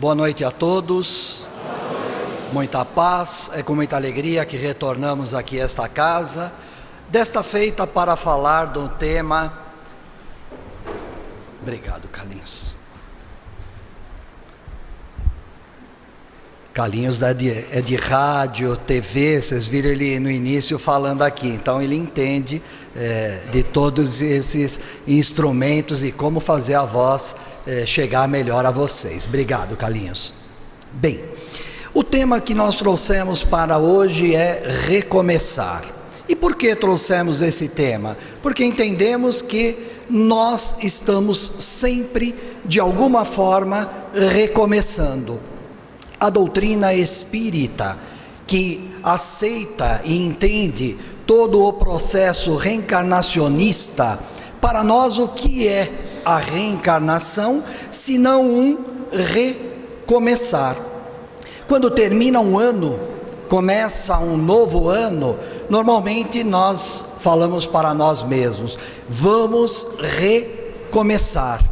Boa noite a todos, muita paz, é com muita alegria que retornamos aqui a esta casa, desta feita para falar do tema. Obrigado, Carlinhos. Carlinhos é de rádio, TV, vocês viram ele no início falando aqui, então ele entende de todos esses instrumentos e como fazer a voz chegar melhor a vocês. Obrigado, Carlinhos. Bem, o tema que nós trouxemos para hoje é recomeçar. E por que trouxemos esse tema? Porque entendemos que nós estamos sempre, de alguma forma, recomeçando. A doutrina espírita, que aceita e entende todo o processo reencarnacionista, para nós o que é a reencarnação, senão um recomeçar. Quando termina um ano, começa um novo ano, normalmente nós falamos para nós mesmos, vamos recomeçar.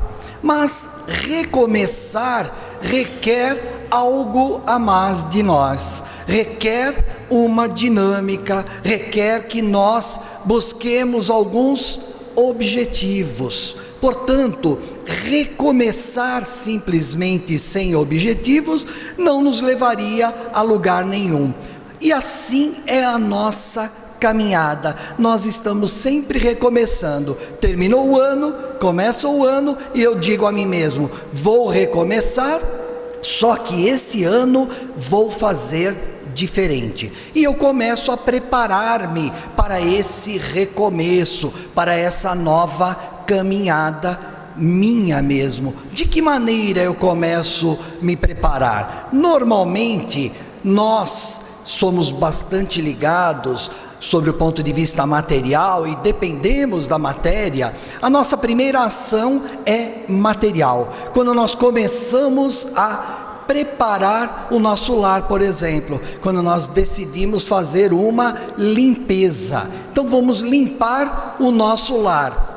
Mas recomeçar requer algo a mais de nós, requer uma dinâmica, requer que nós busquemos alguns objetivos. Portanto, recomeçar simplesmente sem objetivos não nos levaria a lugar nenhum. E assim é a nossa caminhada, nós estamos sempre recomeçando. Terminou o ano, começa o ano e eu digo a mim mesmo, vou recomeçar, só que esse ano vou fazer diferente. E eu começo a preparar-me para esse recomeço, para essa nova caminhada minha mesmo. De que maneira eu começo a me preparar? Normalmente nós somos bastante ligados sobre o ponto de vista material e dependemos da matéria. A nossa primeira ação é material. Quando nós começamos a preparar o nosso lar, por exemplo, quando nós decidimos fazer uma limpeza, então vamos limpar o nosso lar.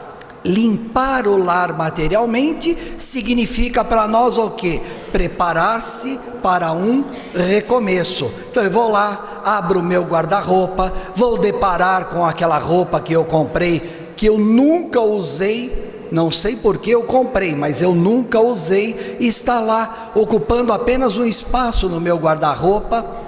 Limpar o lar materialmente significa para nós o quê? Preparar-se para um recomeço. Então eu vou lá, abro o meu guarda-roupa, vou deparar com aquela roupa que eu comprei, que eu nunca usei, não sei por que eu comprei, mas eu nunca usei, e está lá ocupando apenas um espaço no meu guarda-roupa.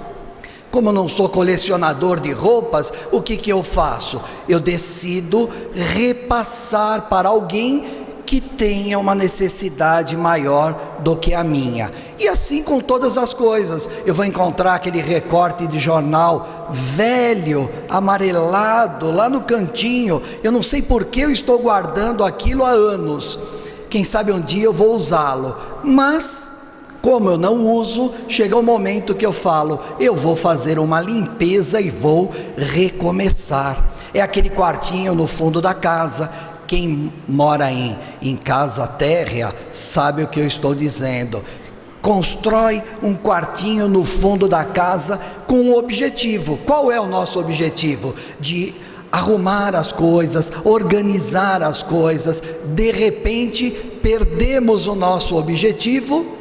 Como eu não sou colecionador de roupas, o que eu faço? Eu decido repassar para alguém que tenha uma necessidade maior do que a minha. E assim com todas as coisas, eu vou encontrar aquele recorte de jornal velho, amarelado, lá no cantinho, eu não sei por que eu estou guardando aquilo há anos, quem sabe um dia eu vou usá-lo, mas como eu não uso, chega o momento que eu falo, eu vou fazer uma limpeza e vou recomeçar. É aquele quartinho no fundo da casa. Quem mora em casa térrea sabe o que eu estou dizendo. Constrói um quartinho no fundo da casa com um objetivo. Qual é o nosso objetivo? De arrumar as coisas, organizar as coisas. De repente perdemos o nosso objetivo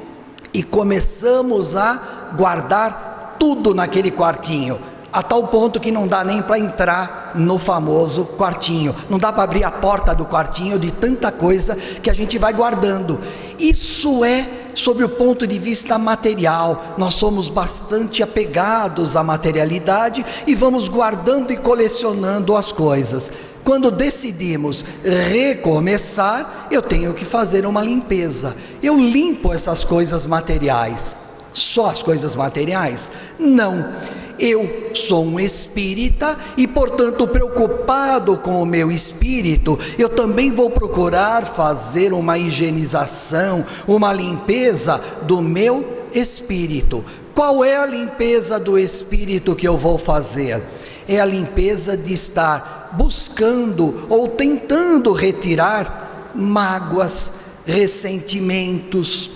e começamos a guardar tudo naquele quartinho, a tal ponto que não dá nem para entrar no famoso quartinho, não dá para abrir a porta do quartinho de tanta coisa que a gente vai guardando. Isso é sob o ponto de vista material. Nós somos bastante apegados à materialidade e vamos guardando e colecionando as coisas. Quando decidimos recomeçar, eu tenho que fazer uma limpeza. Eu limpo essas coisas materiais. Só as coisas materiais? Não. Eu sou um espírita e, portanto, preocupado com o meu espírito, eu também vou procurar fazer uma higienização, uma limpeza do meu espírito. Qual é a limpeza do espírito que eu vou fazer? É a limpeza de estar buscando ou tentando retirar mágoas, ressentimentos,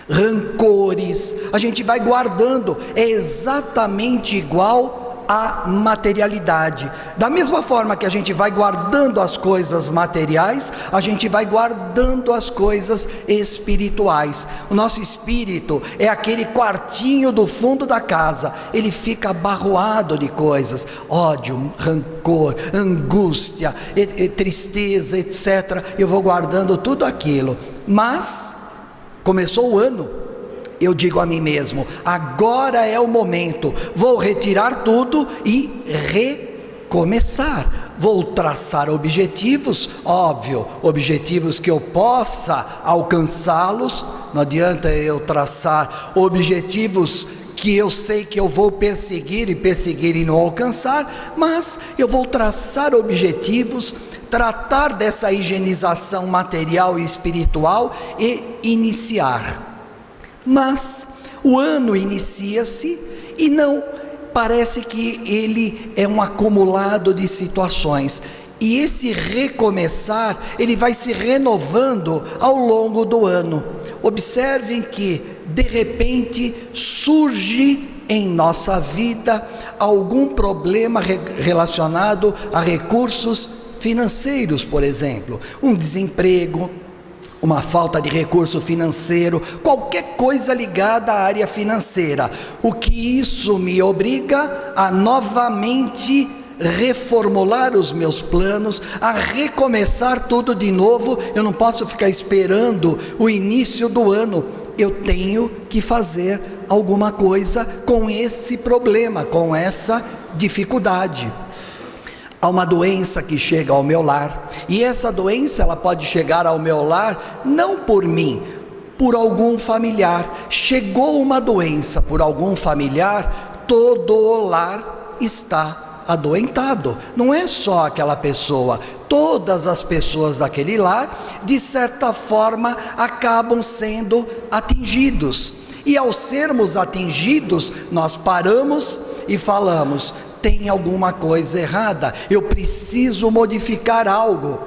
rancores. A gente vai guardando, é exatamente igual à materialidade. Da mesma forma que a gente vai guardando as coisas materiais, a gente vai guardando as coisas espirituais. O nosso espírito é aquele quartinho do fundo da casa, ele fica abarroado de coisas, ódio, rancor, angústia, tristeza, etc. Eu vou guardando tudo aquilo, mas começou o ano, eu digo a mim mesmo, agora é o momento, vou retirar tudo e recomeçar. Vou traçar objetivos, óbvio, objetivos que eu possa alcançá-los. Não adianta eu traçar objetivos que eu sei que eu vou perseguir e não alcançar, mas eu vou traçar objetivos, tratar dessa higienização material e espiritual e iniciar. Mas o ano inicia-se e não parece que ele é um acumulado de situações, e esse recomeçar, ele vai se renovando ao longo do ano. Observem que de repente surge em nossa vida algum problema relacionado a recursos financeiros, por exemplo, um desemprego, uma falta de recurso financeiro, qualquer coisa ligada à área financeira. O que isso me obriga a novamente reformular os meus planos, a recomeçar tudo de novo. Eu não posso ficar esperando o início do ano, eu tenho que fazer alguma coisa com esse problema, com essa dificuldade. Há uma doença que chega ao meu lar, e essa doença ela pode chegar ao meu lar não por mim, por algum familiar. Chegou uma doença por algum familiar, todo o lar está adoentado. Não é só aquela pessoa, todas as pessoas daquele lar, de certa forma, acabam sendo atingidos. E ao sermos atingidos, nós paramos e falamos: tem alguma coisa errada, eu preciso modificar algo.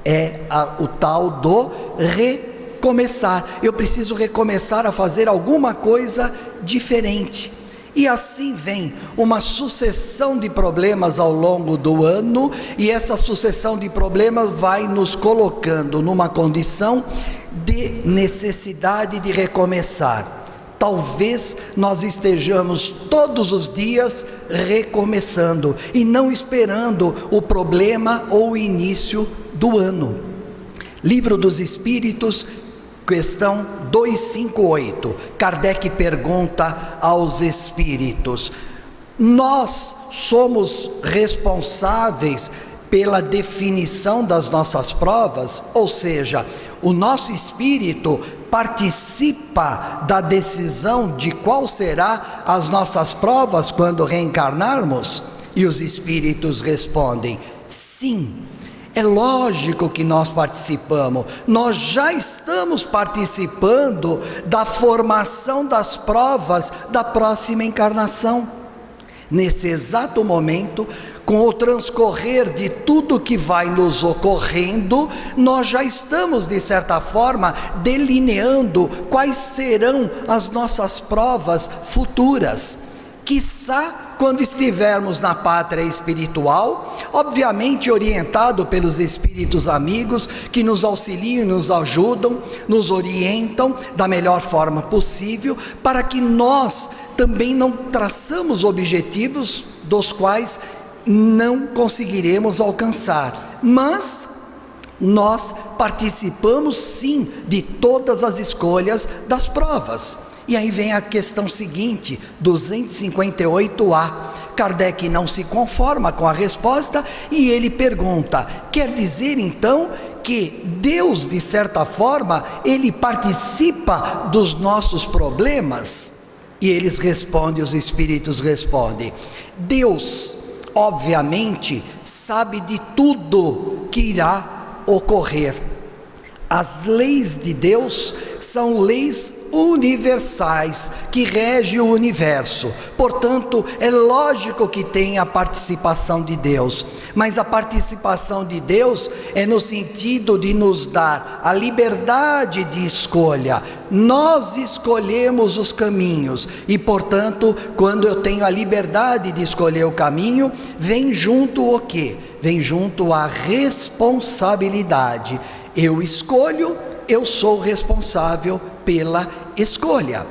É o tal do recomeçar. Eu preciso recomeçar a fazer alguma coisa diferente. E assim vem uma sucessão de problemas ao longo do ano, e essa sucessão de problemas vai nos colocando numa condição de necessidade de recomeçar. Talvez nós estejamos todos os dias recomeçando e não esperando o problema ou o início do ano. Livro dos Espíritos, questão 258. Kardec pergunta aos espíritos: nós somos responsáveis pela definição das nossas provas? Ou seja, o nosso espírito participa da decisão de qual será as nossas provas quando reencarnarmos? E os espíritos respondem: sim, é lógico que nós participamos, nós já estamos participando da formação das provas da próxima encarnação. Nesse exato momento, com o transcorrer de tudo que vai nos ocorrendo, nós já estamos, de certa forma, delineando quais serão as nossas provas futuras. Quiçá quando estivermos na pátria espiritual, obviamente orientado pelos espíritos amigos que nos auxiliam, nos ajudam, nos orientam da melhor forma possível, para que nós também não traçamos objetivos dos quais não conseguiremos alcançar, mas nós participamos sim de todas as escolhas das provas. E aí vem a questão seguinte, 258A. Kardec não se conforma com a resposta e ele pergunta: quer dizer então que Deus, de certa forma, ele participa dos nossos problemas? E eles respondem, os espíritos respondem: Deus, obviamente, sabe de tudo que irá ocorrer. As leis de Deus são leis universais que regem o universo. Portanto, é lógico que tem a participação de Deus, mas a participação de Deus é no sentido de nos dar a liberdade de escolha. Nós escolhemos os caminhos e, portanto, quando eu tenho a liberdade de escolher o caminho, vem junto o quê? Vem junto a responsabilidade. Eu escolho, eu sou responsável pela escolha.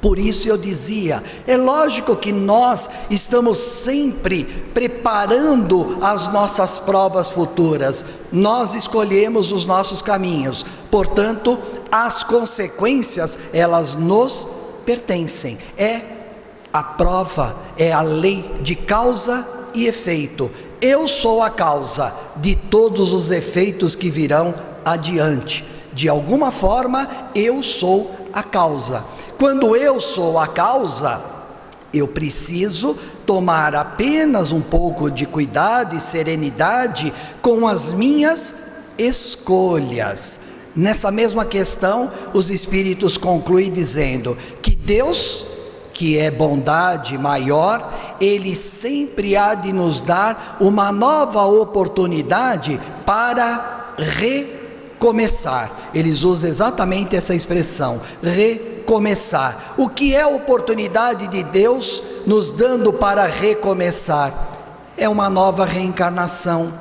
Por isso eu dizia, é lógico que nós estamos sempre preparando as nossas provas futuras. Nós escolhemos os nossos caminhos, portanto, as consequências, elas nos pertencem. É a prova, é a lei de causa e efeito. Eu sou a causa de todos os efeitos que virão adiante. De alguma forma, eu sou a causa. Quando eu sou a causa, eu preciso tomar apenas um pouco de cuidado e serenidade com as minhas escolhas. Nessa mesma questão, os Espíritos concluem dizendo que Deus, que é bondade maior, Ele sempre há de nos dar uma nova oportunidade para recomeçar. Eles usam exatamente essa expressão, recomeçar. O que é a oportunidade de Deus nos dando para recomeçar? É uma nova reencarnação,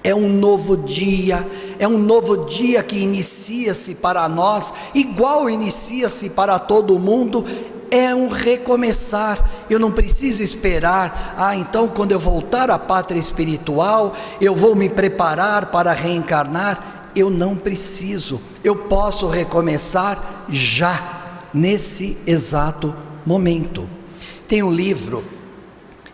é um novo dia, é um novo dia que inicia-se para nós, igual inicia-se para todo mundo. É um recomeçar. Eu não preciso esperar, então quando eu voltar à pátria espiritual, eu vou me preparar para reencarnar. Eu não preciso, eu posso recomeçar já, nesse exato momento. Tem um livro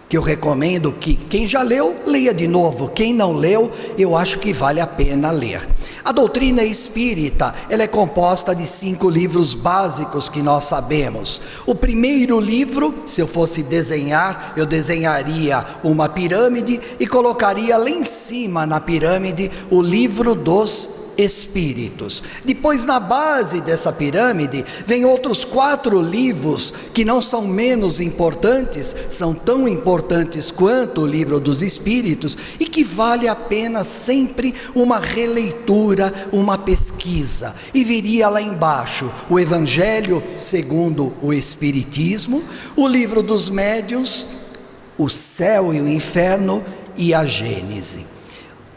que eu recomendo que quem já leu, leia de novo. Quem não leu, eu acho que vale a pena ler. A doutrina espírita, ela é composta de 5 livros básicos que nós sabemos. O primeiro livro, se eu fosse desenhar, eu desenharia uma pirâmide e colocaria lá em cima na pirâmide o livro dos Espíritos. Depois, na base dessa pirâmide, vem outros 4 livros que não são menos importantes, são tão importantes quanto o livro dos Espíritos, e que vale a pena sempre uma releitura, uma pesquisa. E viria lá embaixo o Evangelho segundo o Espiritismo, o livro dos Médiuns, o Céu e o Inferno e a Gênese.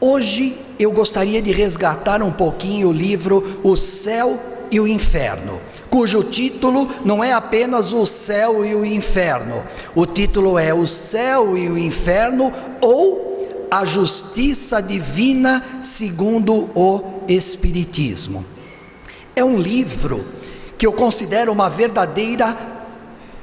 Hoje eu gostaria de resgatar um pouquinho o livro O Céu e o Inferno, cujo título não é apenas O Céu e o Inferno. O título é O Céu e o Inferno, ou A Justiça Divina segundo o Espiritismo. É um livro que eu considero uma verdadeira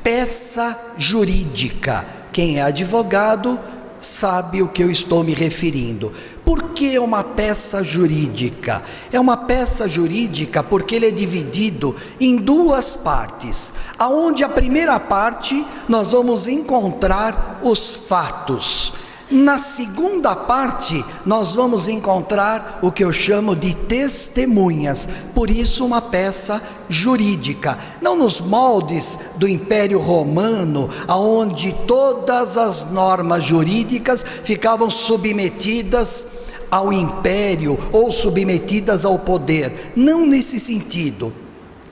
peça jurídica. Quem é advogado sabe o que eu estou me referindo. Por que é uma peça jurídica? É uma peça jurídica porque ele é dividido em 2 partes, aonde a primeira parte nós vamos encontrar os fatos. Na segunda parte nós vamos encontrar o que eu chamo de testemunhas. Por isso uma peça jurídica, não nos moldes do Império Romano, aonde todas as normas jurídicas ficavam submetidas ao império ou submetidas ao poder, não nesse sentido.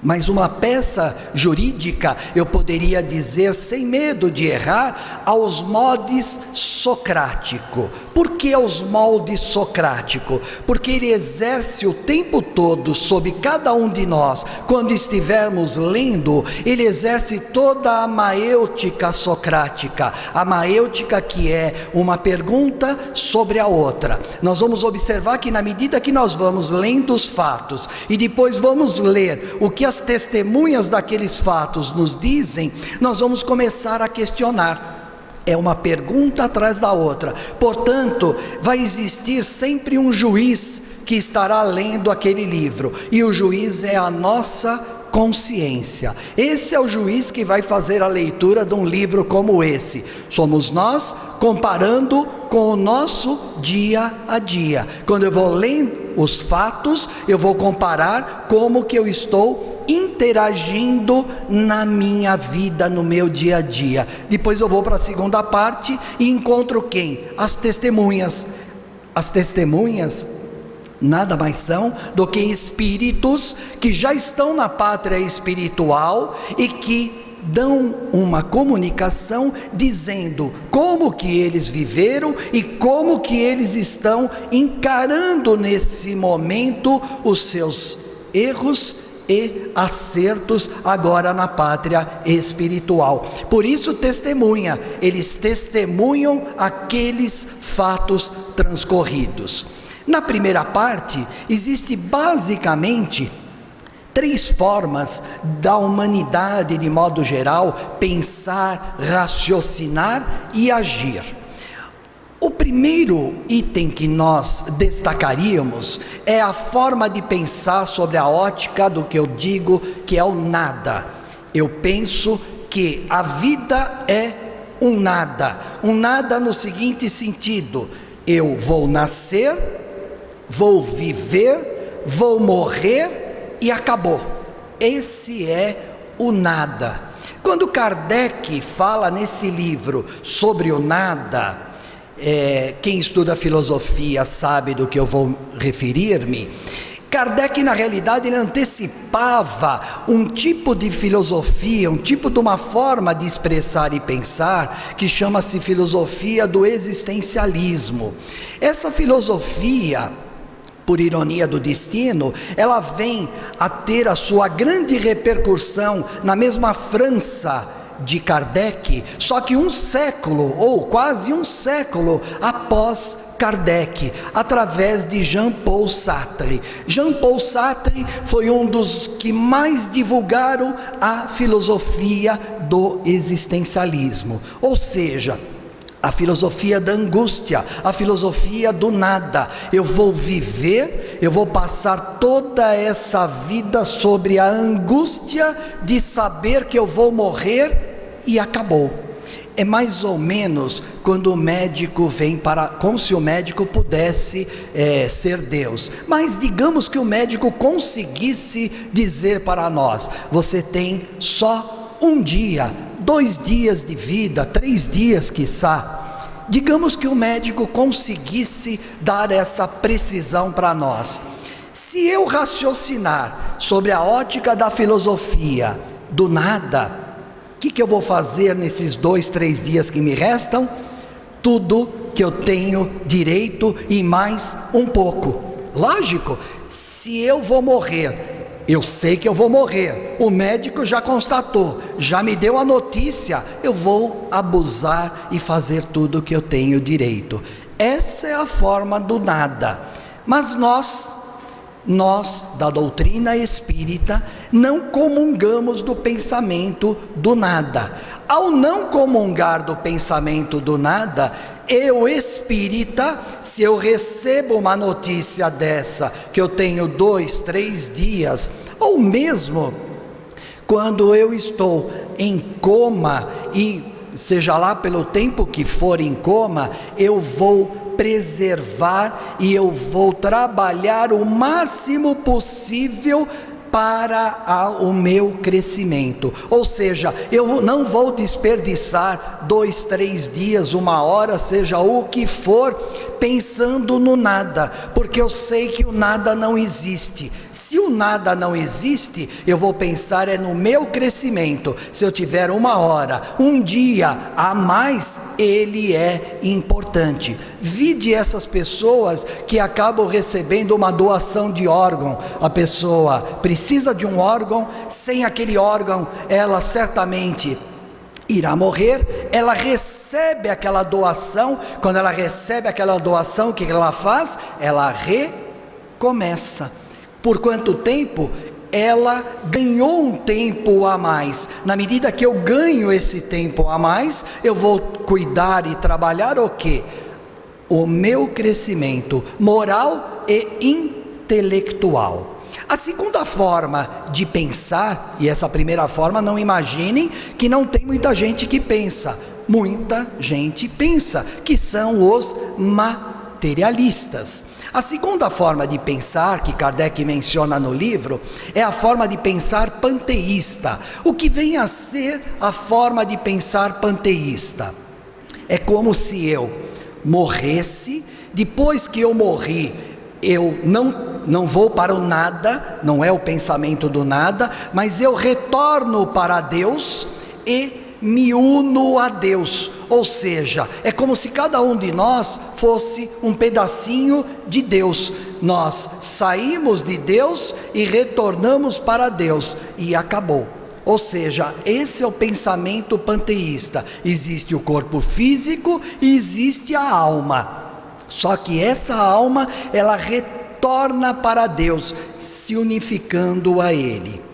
Mas uma peça jurídica, eu poderia dizer sem medo de errar, aos moldes socrático. Por que aos moldes socrático? Porque ele exerce o tempo todo sobre cada um de nós. Quando estivermos lendo, ele exerce toda a maêutica socrática. A maêutica, que é uma pergunta sobre a outra. Nós vamos observar que na medida que nós vamos lendo os fatos e depois vamos ler o que as testemunhas daqueles fatos nos dizem, nós vamos começar a questionar. É uma pergunta atrás da outra. Portanto, vai existir sempre um juiz que estará lendo aquele livro, e o juiz é a nossa consciência. Esse é o juiz que vai fazer a leitura de um livro como esse. Somos nós comparando com o nosso dia a dia. Quando eu vou os fatos, eu vou comparar como que eu estou interagindo na minha vida, no meu dia a dia. Depois eu vou para a segunda parte e encontro quem? As testemunhas. As testemunhas nada mais são do que espíritos que já estão na pátria espiritual e que dão uma comunicação dizendo como que eles viveram e como que eles estão encarando nesse momento os seus erros e acertos agora na pátria espiritual. Por isso testemunha, eles testemunham aqueles fatos transcorridos. Na primeira parte, existe basicamente 3 formas da humanidade, de modo geral, pensar, raciocinar e agir. O primeiro item que nós destacaríamos é a forma de pensar sobre a ótica do que eu digo que é o nada. Eu penso que a vida é um nada no seguinte sentido: eu vou nascer, vou viver, vou morrer e acabou. Esse é o nada. Quando Kardec fala nesse livro sobre o nada, quem estuda filosofia sabe do que eu vou referir-me. Kardec, na realidade, ele antecipava um tipo de filosofia, um tipo de uma forma de expressar e pensar, que chama-se filosofia do existencialismo. Essa filosofia, por ironia do destino, ela vem a ter a sua grande repercussão na mesma França de Kardec, só que um século, ou quase um século após Kardec, através de Jean-Paul Sartre. Jean-Paul Sartre foi um dos que mais divulgaram a filosofia do existencialismo, ou seja, a filosofia da angústia, a filosofia do nada. Eu vou viver, eu vou passar toda essa vida sobre a angústia de saber que eu vou morrer e acabou. É mais ou menos quando o médico vem para, como se o médico pudesse ser Deus, mas digamos que o médico conseguisse dizer para nós: você tem só 1 dia, 2 dias de vida, 3 dias quiçá. Digamos que o médico conseguisse dar essa precisão para nós. Se eu raciocinar sobre a ótica da filosofia do nada, o que eu vou fazer nesses 2, 3 dias que me restam? Tudo que eu tenho direito e mais um pouco. Lógico, se eu vou morrer, eu sei que eu vou morrer, o médico já constatou, já me deu a notícia, eu vou abusar e fazer tudo que eu tenho direito. Essa é a forma do nada. Mas nós da doutrina espírita não comungamos do pensamento do nada. Ao não comungar do pensamento do nada, eu espírita, se eu recebo uma notícia dessa, que eu tenho 2, 3 dias, ou mesmo quando eu estou em coma, e seja lá pelo tempo que for em coma, eu vou preservar e eu vou trabalhar o máximo possível para o meu crescimento. Ou seja, eu não vou desperdiçar 2, 3 dias, 1 hora, seja o que for, pensando no nada, porque eu sei que o nada não existe. Se o nada não existe, eu vou pensar no meu crescimento. Se eu tiver 1 hora, 1 dia a mais, ele é importante. Vide essas pessoas que acabam recebendo uma doação de órgão. A pessoa precisa de um órgão, sem aquele órgão ela certamente irá morrer. Ela recebe aquela doação. Quando ela recebe aquela doação, o que ela faz? Ela recomeça. Por quanto tempo? Ela ganhou um tempo a mais. Na medida que eu ganho esse tempo a mais, eu vou cuidar e trabalhar o quê? O meu crescimento moral e intelectual. A segunda forma de pensar, e essa primeira forma, não imaginem que não tem muita gente que pensa. Muita gente pensa, que são os materialistas. materialistas. A segunda forma de pensar que Kardec menciona no livro é a forma de pensar panteísta. O que vem a ser a forma de pensar panteísta? É como se eu morresse, depois que eu morri, eu não vou para o nada, não é o pensamento do nada, mas eu retorno para Deus e me uno a Deus. Ou seja, é como se cada um de nós fosse um pedacinho de Deus. Nós saímos de Deus e retornamos para Deus, e acabou. Ou seja, esse é o pensamento panteísta. Existe o corpo físico e existe a alma. Só que essa alma, ela retorna para Deus, se unificando a Ele.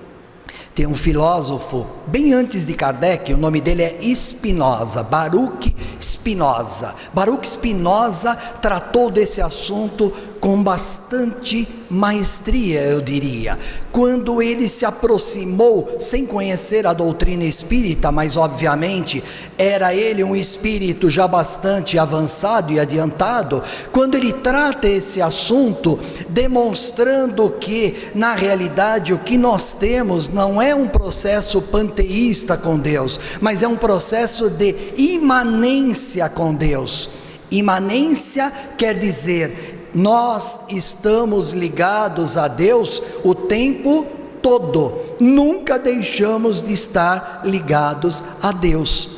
Tem um filósofo, bem antes de Kardec, o nome dele é Spinoza, Baruch Spinoza. Baruch Spinoza tratou desse assunto com bastante maestria, eu diria. Quando ele se aproximou, sem conhecer a doutrina espírita, mas obviamente era ele um espírito já bastante avançado e adiantado, quando ele trata esse assunto, demonstrando que na realidade o que nós temos não é um processo panteísta com Deus, mas é um processo de imanência com Deus. Imanência quer dizer, nós estamos ligados a Deus o tempo todo, nunca deixamos de estar ligados a Deus.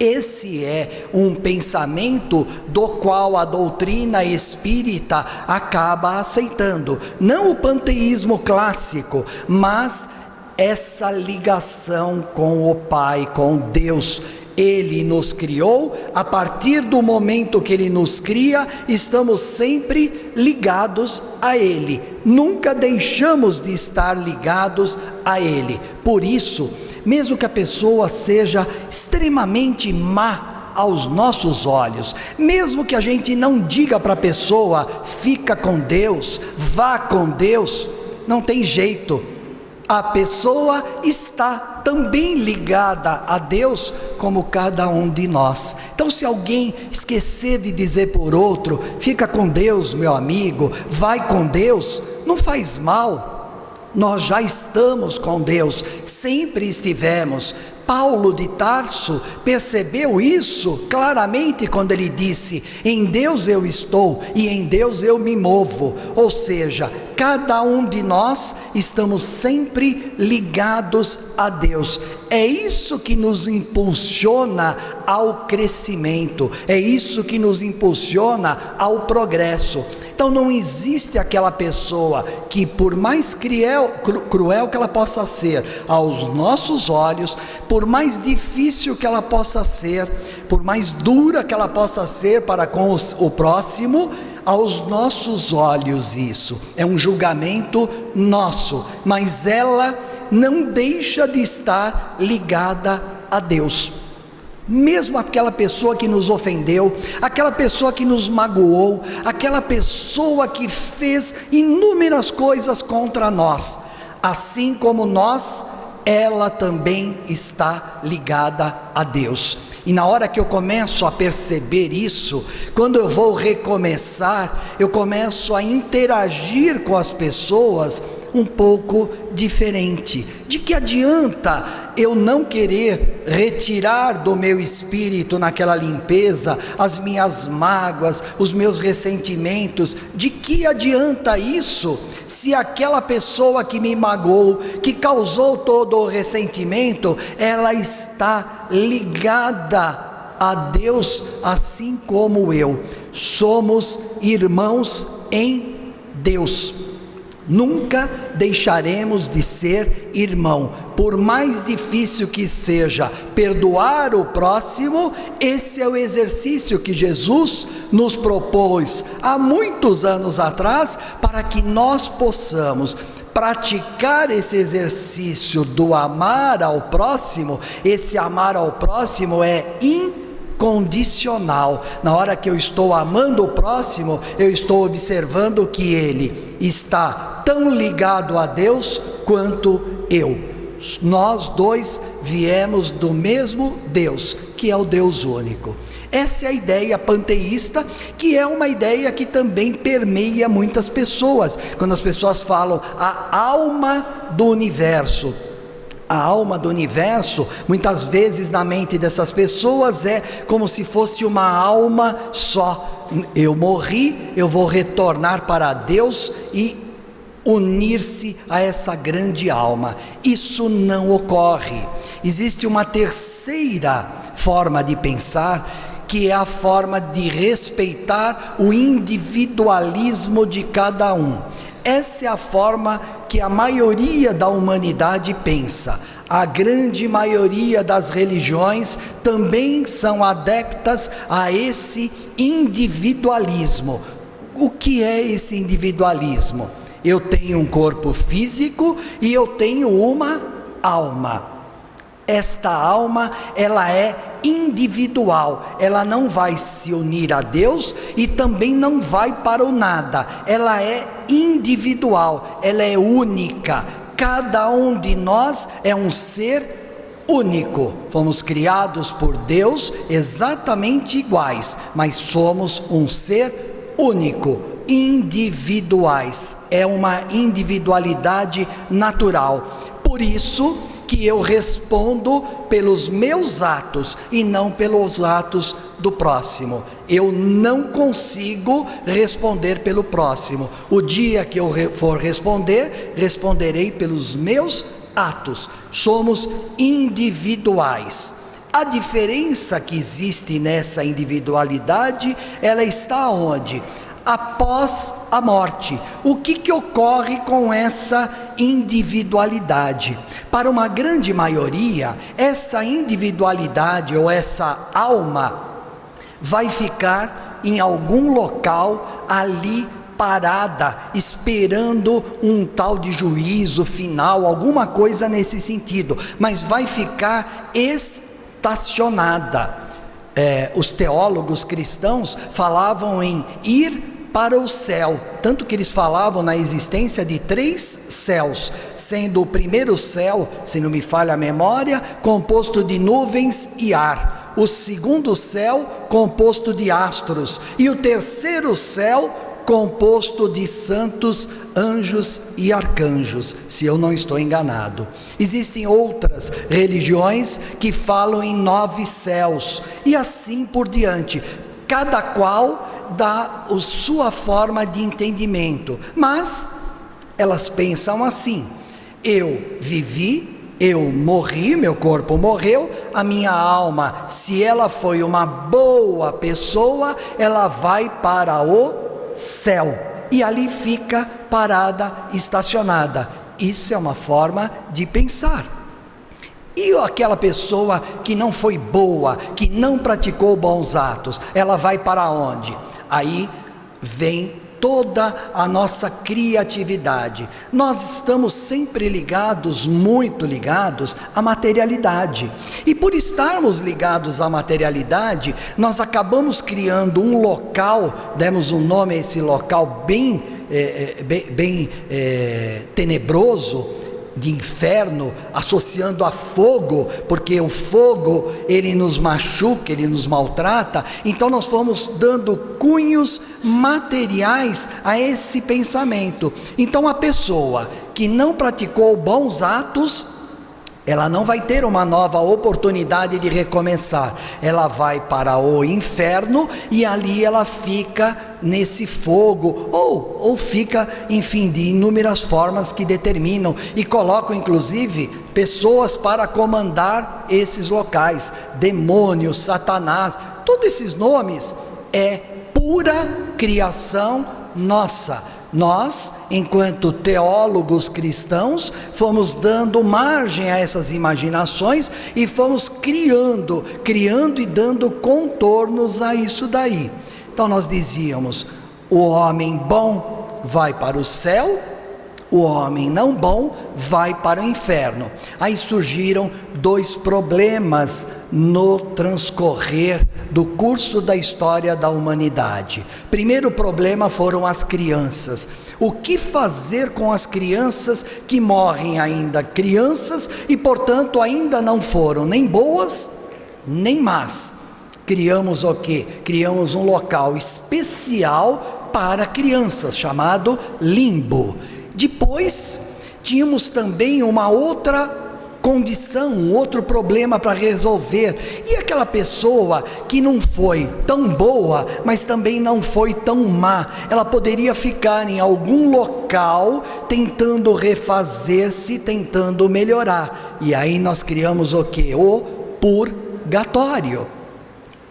Esse é um pensamento do qual a doutrina espírita acaba aceitando, não o panteísmo clássico, mas essa ligação com o Pai, com Deus. Ele nos criou, a partir do momento que Ele nos cria, estamos sempre ligados a Ele, nunca deixamos de estar ligados a Ele. Por isso, mesmo que a pessoa seja extremamente má aos nossos olhos, mesmo que a gente não diga para a pessoa, fica com Deus, vá com Deus, não tem jeito, a pessoa está também ligada a Deus, como cada um de nós. Então, se alguém esquecer de dizer por outro, fica com Deus, meu amigo, vai com Deus, não faz mal. Nós já estamos com Deus, sempre estivemos. Paulo de Tarso percebeu isso claramente quando ele disse: em Deus eu estou e em Deus eu me movo. Ou seja, cada um de nós estamos sempre ligados a Deus. É isso que nos impulsiona ao crescimento, é isso que nos impulsiona ao progresso. Então não existe aquela pessoa que, por mais cruel que ela possa ser aos nossos olhos, por mais difícil que ela possa ser, por mais dura que ela possa ser para com o próximo, aos nossos olhos isso é um julgamento nosso, mas ela não deixa de estar ligada a Deus. Mesmo aquela pessoa que nos ofendeu, aquela pessoa que nos magoou, aquela pessoa que fez inúmeras coisas contra nós, assim como nós, ela também está ligada a Deus. E na hora que eu começo a perceber isso, quando eu vou recomeçar, eu começo a interagir com as pessoas um pouco diferente. De que adianta eu não querer retirar do meu espírito, naquela limpeza, as minhas mágoas, os meus ressentimentos? De que adianta isso, se aquela pessoa que me magoou, que causou todo o ressentimento, ela está ligada a Deus, assim como eu? Somos irmãos em Deus. Nunca deixaremos de ser irmão, por mais difícil que seja perdoar o próximo. Esse é o exercício que Jesus nos propôs há muitos anos atrás, para que nós possamos praticar esse exercício do amar ao próximo. Esse amar ao próximo é incondicional. Na hora que eu estou amando o próximo, eu estou observando que ele está tão ligado a Deus quanto eu. Nós dois viemos do mesmo Deus, que é o Deus único. Essa é a ideia panteísta, que é uma ideia que também permeia muitas pessoas. Quando as pessoas falam a alma do universo, a alma do universo, muitas vezes na mente dessas pessoas é como se fosse uma alma só. Eu morri, eu vou retornar para Deus e unir-se a essa grande alma. Isso não ocorre. Existe uma terceira forma de pensar, que é a forma de respeitar o individualismo de cada um. Essa é a forma que a maioria da humanidade pensa. A grande maioria das religiões também são adeptas a esse individualismo. O que é esse individualismo? Eu tenho um corpo físico e eu tenho uma alma. Esta alma, ela é individual, ela não vai se unir a Deus e também não vai para o nada. Ela é individual, ela é única. Cada um de nós é um ser único. Fomos criados por Deus exatamente iguais, mas somos um ser único, individuais. É uma individualidade natural. Por isso que eu respondo pelos meus atos e não pelos atos do próximo. Eu não consigo responder pelo próximo. O dia que eu for responder, responderei pelos meus atos. Somos individuais. A diferença que existe nessa individualidade, ela está onde? Após a morte. O que ocorre com essa individualidade? Para uma grande maioria, essa individualidade ou essa alma vai ficar em algum local ali parada, esperando um tal de juízo final, alguma coisa nesse sentido, mas vai ficar estacionada. Os teólogos cristãos falavam em ir para o céu, tanto que eles falavam na existência de 3 céus, sendo o primeiro céu, se não me falha a memória, composto de nuvens e ar, o segundo céu composto de astros, e o terceiro céu composto de santos, anjos e arcanjos, se eu não estou enganado. Existem outras religiões que falam em 9 céus, e assim por diante, cada qual dá a sua forma de entendimento, mas elas pensam assim: eu vivi, eu morri, meu corpo morreu, a minha alma, se ela foi uma boa pessoa, ela vai para o céu, e ali fica parada, estacionada. Isso é uma forma de pensar. E aquela pessoa que não foi boa, que não praticou bons atos, ela vai para onde? Aí vem toda a nossa criatividade. Nós estamos sempre ligados, muito ligados à materialidade. E por estarmos ligados à materialidade, nós acabamos criando um local, demos um nome a esse local bem tenebroso, de inferno, associando a fogo, porque o fogo, ele nos machuca, ele nos maltrata. Então nós fomos dando cunhos materiais a esse pensamento. Então a pessoa que não praticou bons atos, ela não vai ter uma nova oportunidade de recomeçar. Ela vai para o inferno e ali ela fica nesse fogo, ou fica, enfim, de inúmeras formas que determinam e colocam inclusive pessoas para comandar esses locais, demônios, Satanás, todos esses nomes é pura criação nossa. Nós, enquanto teólogos cristãos, fomos dando margem a essas imaginações e fomos criando e dando contornos a isso daí. Então nós dizíamos: o homem bom vai para o céu, o homem não bom vai para o inferno. Aí surgiram 2 problemas no transcorrer do curso da história da humanidade. Primeiro problema foram as crianças. O que fazer com as crianças que morrem ainda crianças e portanto ainda não foram nem boas nem más? criamos o quê? Criamos um local especial para crianças, chamado limbo. Depois, tínhamos também uma outra condição, um outro problema para resolver. E aquela pessoa que não foi tão boa, mas também não foi tão má, ela poderia ficar em algum local tentando refazer-se, tentando melhorar. E aí nós criamos o quê? O purgatório.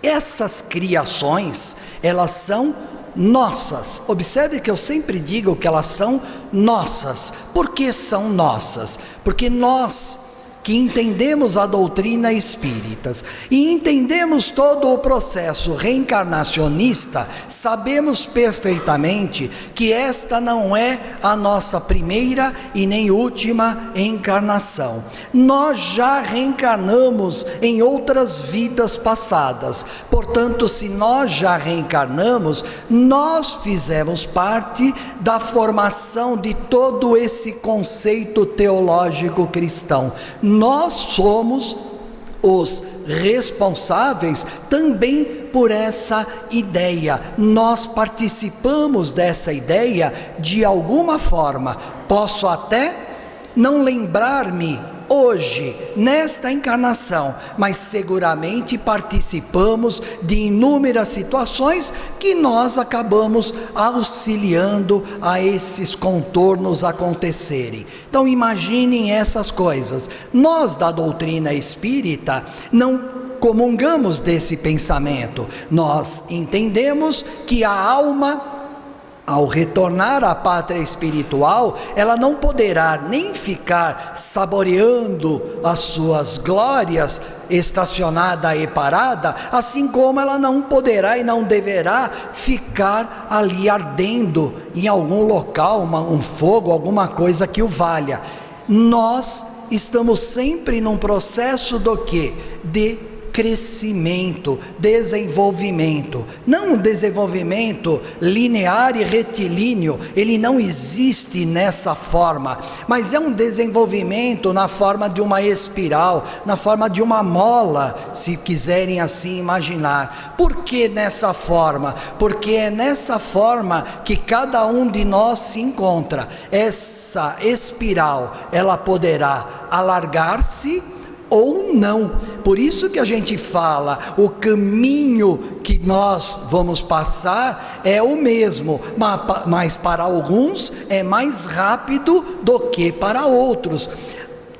Essas criações, elas são nossas. Observe que eu sempre digo que elas são nossas. Por que são nossas? Porque nós que entendemos a doutrina espírita e entendemos todo o processo reencarnacionista, sabemos perfeitamente que esta não é a nossa primeira e nem última encarnação. Nós já reencarnamos em outras vidas passadas. Portanto, se nós já reencarnamos, nós fizemos parte da formação de todo esse conceito teológico cristão. Nós somos os responsáveis também por essa ideia. Nós participamos dessa ideia de alguma forma. Posso até não lembrar-me hoje, nesta encarnação, mas seguramente participamos de inúmeras situações que nós acabamos auxiliando a esses contornos acontecerem. Então imaginem essas coisas. Nós da doutrina espírita não comungamos desse pensamento. Nós entendemos que a alma, ao retornar à pátria espiritual, ela não poderá nem ficar saboreando as suas glórias, estacionada e parada, assim como ela não poderá e não deverá ficar ali ardendo em algum local, um fogo, alguma coisa que o valha. Nós estamos sempre num processo do quê? De crescimento, desenvolvimento, não um desenvolvimento linear e retilíneo, ele não existe nessa forma, mas é um desenvolvimento na forma de uma espiral, na forma de uma mola, se quiserem assim imaginar. Por que nessa forma? Porque é nessa forma que cada um de nós se encontra. Essa espiral, ela poderá alargar-se ou não. Por isso que a gente fala, o caminho que nós vamos passar é o mesmo, mas para alguns é mais rápido do que para outros.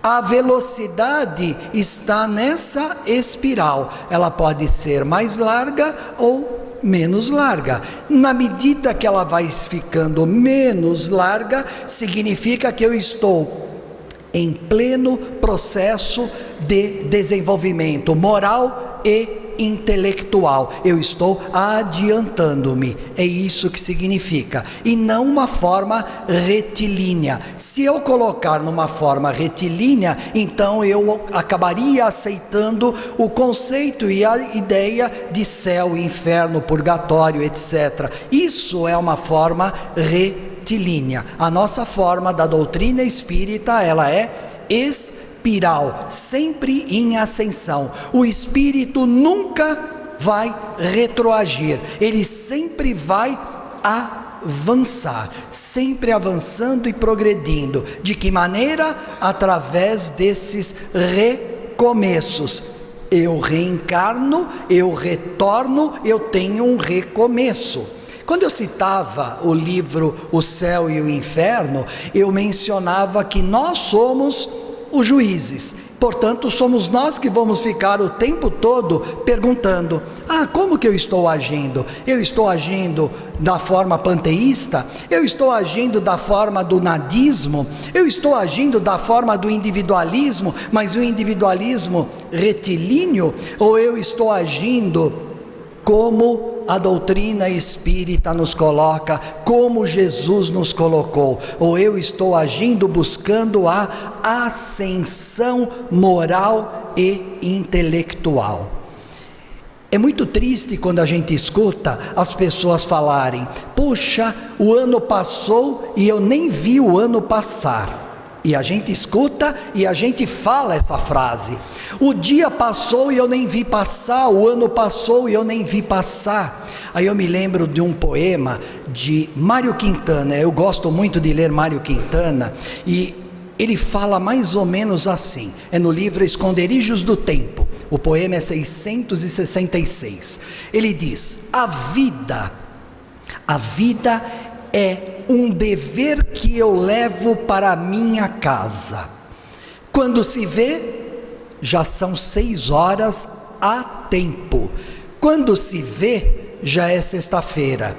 A velocidade está nessa espiral, ela pode ser mais larga ou menos larga. Na medida que ela vai ficando menos larga, significa que eu estou em pleno processo de desenvolvimento moral e intelectual. Eu estou adiantando-me, é isso que significa, e não uma forma retilínea. Se eu colocar numa forma retilínea, então eu acabaria aceitando o conceito e a ideia de céu, inferno, purgatório, etc. Isso é uma forma retilínea. A nossa forma da doutrina espírita, ela é espiral, sempre em ascensão. O espírito nunca vai retroagir, ele sempre vai avançar, sempre avançando e progredindo. De que maneira? Através desses recomeços. Eu reencarno, eu retorno, eu tenho um recomeço. Quando eu citava o livro O Céu e o Inferno, eu mencionava que nós somos os juízes. Portanto, somos nós que vamos ficar o tempo todo perguntando: como que eu estou agindo? Eu estou agindo da forma panteísta? Eu estou agindo da forma do nadismo? Eu estou agindo da forma do individualismo, mas o individualismo retilíneo? Ou eu estou agindo como a doutrina espírita nos coloca, como Jesus nos colocou? Ou eu estou agindo buscando a ascensão moral e intelectual? É muito triste quando a gente escuta as pessoas falarem: puxa, o ano passou e eu nem vi o ano passar. E a gente escuta e a gente fala essa frase. O dia passou e eu nem vi passar, o ano passou e eu nem vi passar. Aí eu me lembro de um poema de Mário Quintana. Eu gosto muito de ler Mário Quintana, e ele fala mais ou menos assim. É no livro Esconderijos do Tempo. O poema é 666. Ele diz: a vida é um dever que eu levo para a minha casa. Quando se vê, já são 6 horas a tempo. Quando se vê, já é sexta-feira.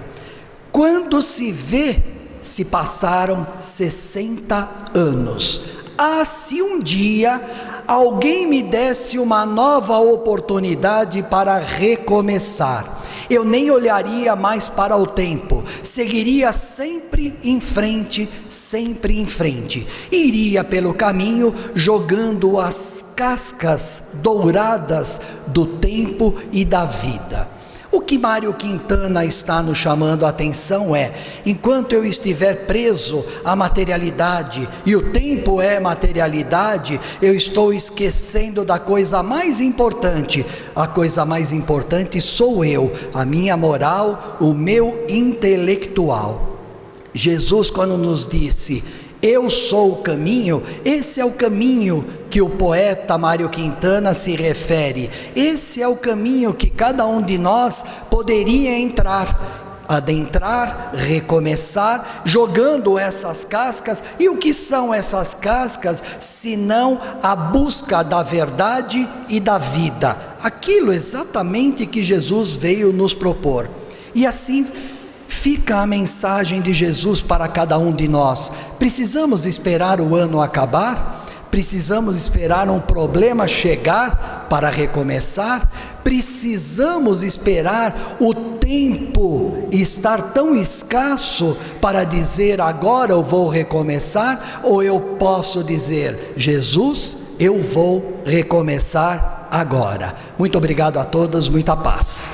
Quando se vê, se passaram 60 anos. Ah, se um dia alguém me desse uma nova oportunidade para recomeçar, eu nem olharia mais para o tempo, seguiria sempre em frente, iria pelo caminho jogando as cascas douradas do tempo e da vida. O que Mário Quintana está nos chamando a atenção é: enquanto eu estiver preso à materialidade, e o tempo é materialidade, eu estou esquecendo da coisa mais importante. A coisa mais importante sou eu, a minha moral, o meu intelectual. Jesus, quando nos disse: eu sou o caminho, esse é o caminho que o poeta Mário Quintana se refere. Esse é o caminho que cada um de nós poderia entrar, adentrar, recomeçar, jogando essas cascas. E o que são essas cascas, senão a busca da verdade e da vida? Aquilo exatamente que Jesus veio nos propor. E assim fica a mensagem de Jesus para cada um de nós. Precisamos esperar o ano acabar? Precisamos esperar um problema chegar para recomeçar? Precisamos esperar o tempo estar tão escasso para dizer: agora eu vou recomeçar? Ou eu posso dizer: Jesus, eu vou recomeçar agora? Muito obrigado a todos, muita paz.